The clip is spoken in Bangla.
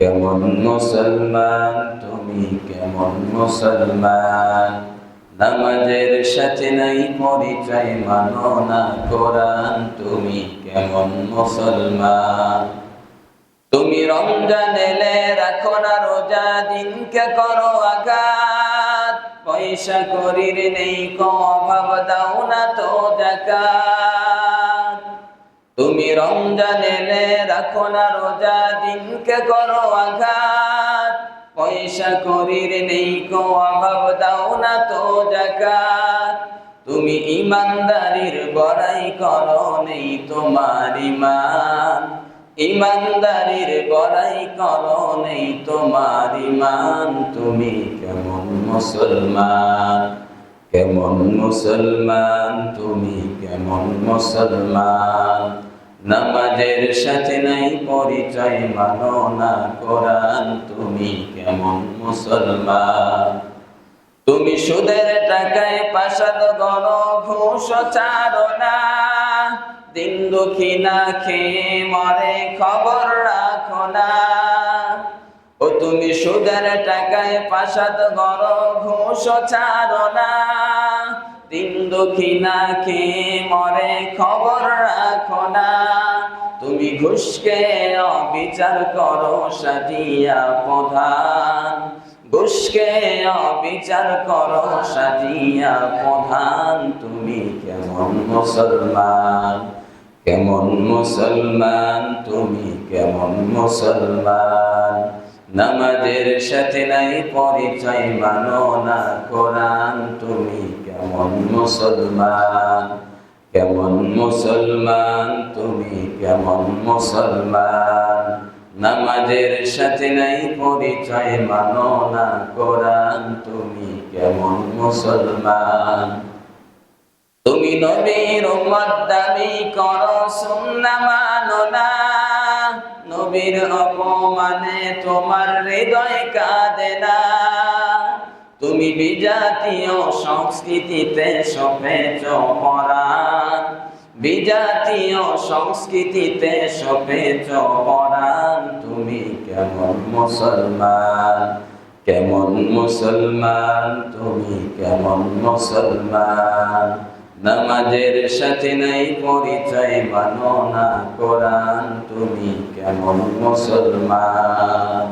কেমন মুসলমান তুমি, কেমন মুসলমান? নামাজের সাথে নাই পরিচয়, মানো না কোরআন, তুমি কেমন মুসলমান? তুমি রমজান এলে রাখো না রোজা, দিনকে করো আঘাত, পয়সা করির নেই কো অভাব, দাও না তো যাকাত। তুমি রমজান এলে রাখো না রোজা, দিনকে করো আঘাত, পয়সা করির নেই কো অভাব, দাও না তো যাকাত। তুমি ইমানদারির বড়াই করো, নেই তোমার ঈমান, ইমানদারির বড়াই করো, নেই তোমার ঈমান। তুমি কেমন মুসলমান, কেমন মুসলমান? তুমি কেমন মুসলমান? নামাজের সাথে নাই পরিচয়, মানো না কোরআন, তুমি কেমন মুসলমান? তুমি সুদের টাকায় পাশাদ গণ, ঘুষ ছাড়ো না, দিন দুঃখী না খেয়ে মরে খবর রাখো না। ও তুমি সুদের টাকায় পাশাদ গণ, ঘুষ ছাড়ো না, দিন দুঃখী না খেয়ে মরে খবর রাখো না। তুমি ঘুষকে অবিচার করো সাজিয়া প্রধান, ঘুষকে অবিচার করো সাজিয়া প্রধান। তুমি কেমন মুসলমান, কেমন মুসলমান? তুমি কেমন মুসলমান? নামাজের সাথে নাই পরিচয়, মানো না কোরআন, তুমি কেমন মুসলমান? কেমন মুসলমান? তুমি কেমন মুসলমান? নামাজের সাথে নাই পরিচয়, মানো না কোরআন, তুমি কেমন মুসলমান? তুমি নবীর উম্মত দাবি করো, সুন্নাহ মানো না, নবীর অপমানে তোমার হৃদয় কাঁদে না। তুমি বিজাতীয় সংস্কৃতিতে সপেছ পরাণ, বিজাতীয় সংস্কৃতিতে সপেছ পরাণ। তুমি কেমন মুসলমান, কেমন মুসলমান? তুমি কেমন মুসলমান? নামাজের সাথে নাই পরিচয়, মানো না কোরআন, তুমি কেমন মুসলমান?